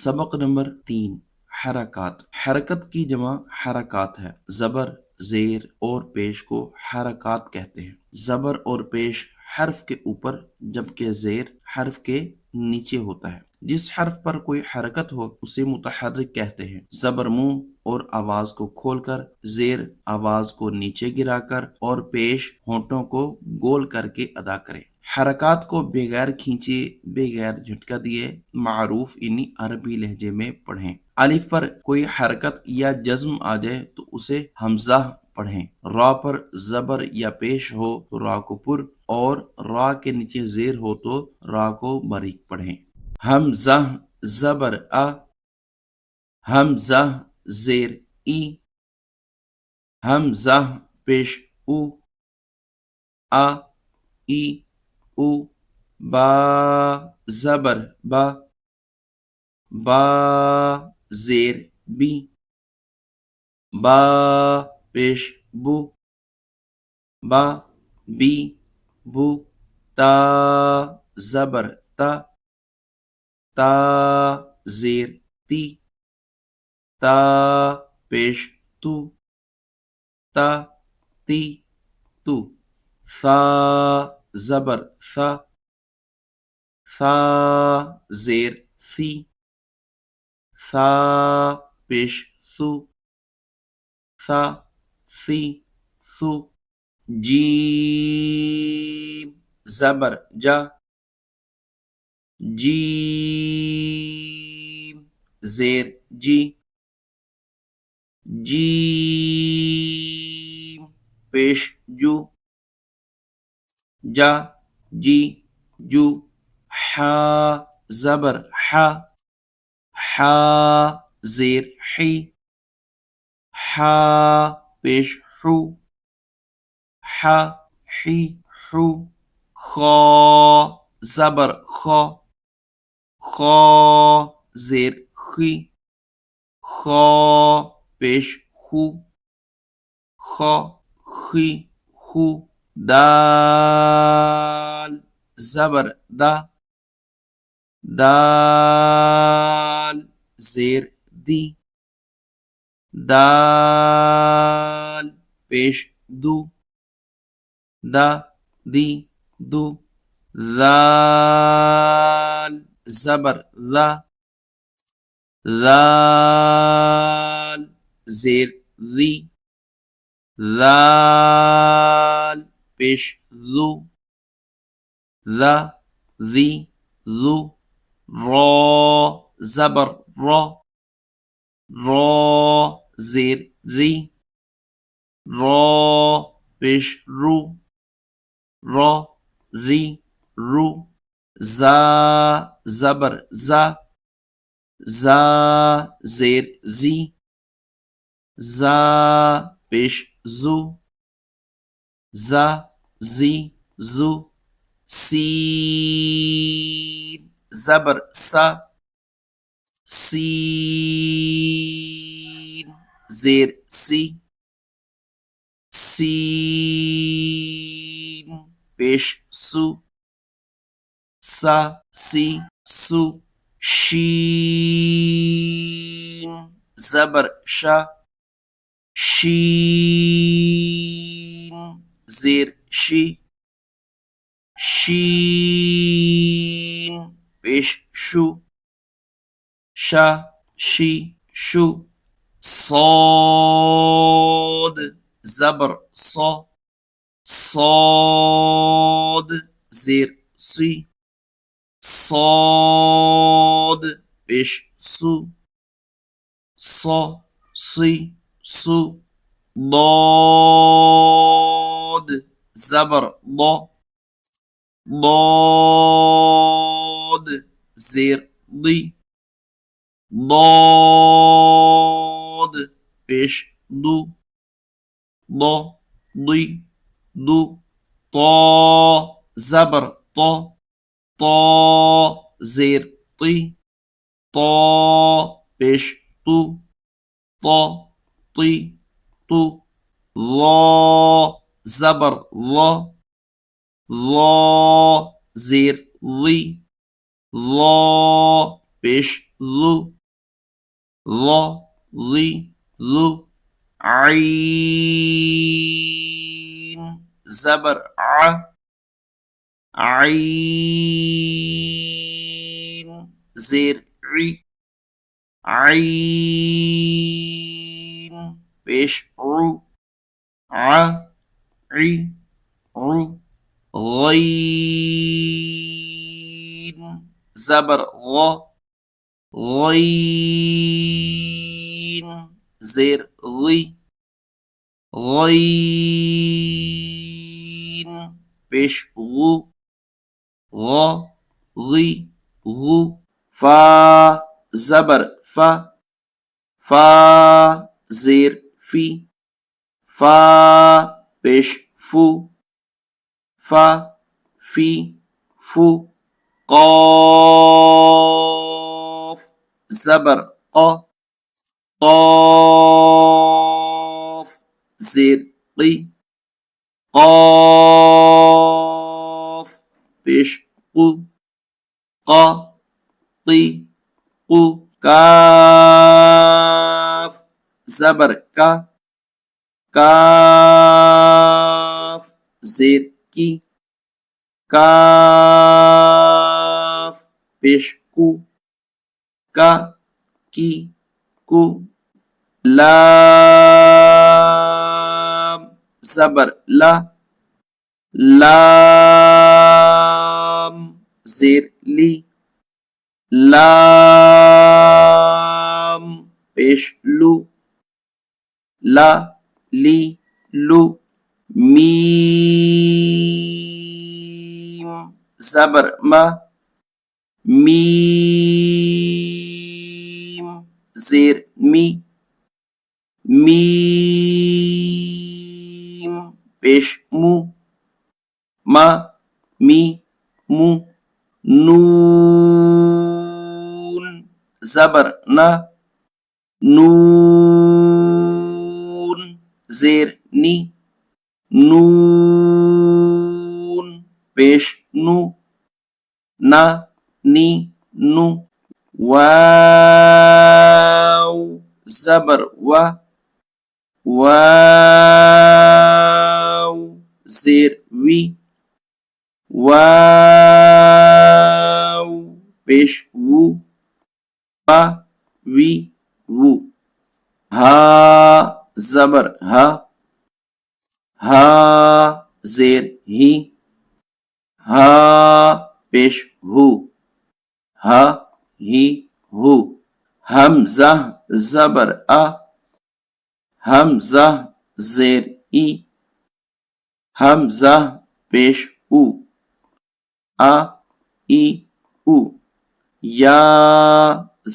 सबक नंबर 3। हरकत। हरकत की जमा हरकात है। ज़बर, ज़ेर और पेश को हरकात कहते हैं। ज़बर और पेश हर्फ के ऊपर जबकि ज़ेर हर्फ के नीचे होता है। जिस हर्फ पर कोई हरकत हो उसे मुतहर्रिक कहते हैं। ज़बर मुंह और आवाज को खोलकर, ज़ेर आवाज को नीचे गिराकर और पेश होंठों को गोल करके अदा करें। हरकात को बगैर खींचे, बगैर झटका दिए मारूफ इन्हीं अरबी लहजे में पढ़ें। अलिफ पर कोई हरकत या जज्म आ जाए तो उसे हमजा पढ़ें। रा पर जबर या पेश हो तो रा को पुर और रा के नीचे जेर हो तो रा को बारीक पढ़ें। हमजा जबर अ, हमजा जेर ई, हमजा पेश उ, आ ई उ, बा जबर बा, बा जेर बी, बा पेश बु, बा बी बु, ता जबर ता, ता जेर ती, ता पेश तू, ता ती तू, सा जबर सा, सा जेर सी, सा पेश सु, सा सी सु, जीम जबर जा, जीम जेर जी, जीम पेश जू, जा जी जू, हा जबर हा, हा जेर ही, हा पेश हू, हा ही हू, खा जबर खा, खा जेर खी, खा पेश खू, खा खी खू, दाल जबर दा, दाल जेर दी, दाल पेश दू, दा दी दू, दाल जबर दा, दाल जेर दी, दाल पेश दू, दा दी दू, रा जबर रा, रा जेर री, रा पेश रू, रा री रू, जा जबर जा, जा जेर जी, जा पेश जू, जा जी जू, सीन जबर सा, सीन जेर सी, सीन पेश सु, सा सी सु, शीन जबर शा, शीन जेर शी, शीन पेश शु, शा शी शु, صاد زبر صا، صاد زير صي، صاد بش سو، صا صي سو، ضاد زبر ضا، ضاد زير ضي، ضاد بش ضو، ضا ضي ضو، طا زبر طا، طا زير طي، طا بش طو، طا طي طو، ظا زبر ظا، ظا زير ظي، ظا بش लु लो ली लु आईन जबर आ आईन जेर री आईन पेश रू आ री रू गईन जबर गो गईन जेर गी गईन पेश गु गो गी गु फा जबर फा फा जेर फी फा पेश फू फा फी फू قاف زبر قا قاف زير قي قاف بيش قو قا قي قو كاف زبر كا كاف زير كي काफ पेश कु का की कु लाम जबर ला लाम जेर ली लाम पेश लू ला ली लू मीम जबर मा मीम जेर मी मीम पेश मु मा मी मु नून जबर ना नून जेर नी नून पेश नु ना नी नु वाव जबर वा वाव जेर वी वाव पेश वु पा वी वु हा जबर हा हा जेर ही हा पेश हु हा ही हु हमजा जबर आ हमजा जेर ई हमजा पेश उ आ ई उ या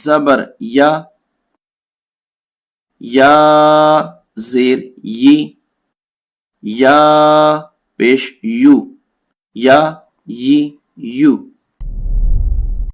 जबर या जेर ये या पेश यू या ये यू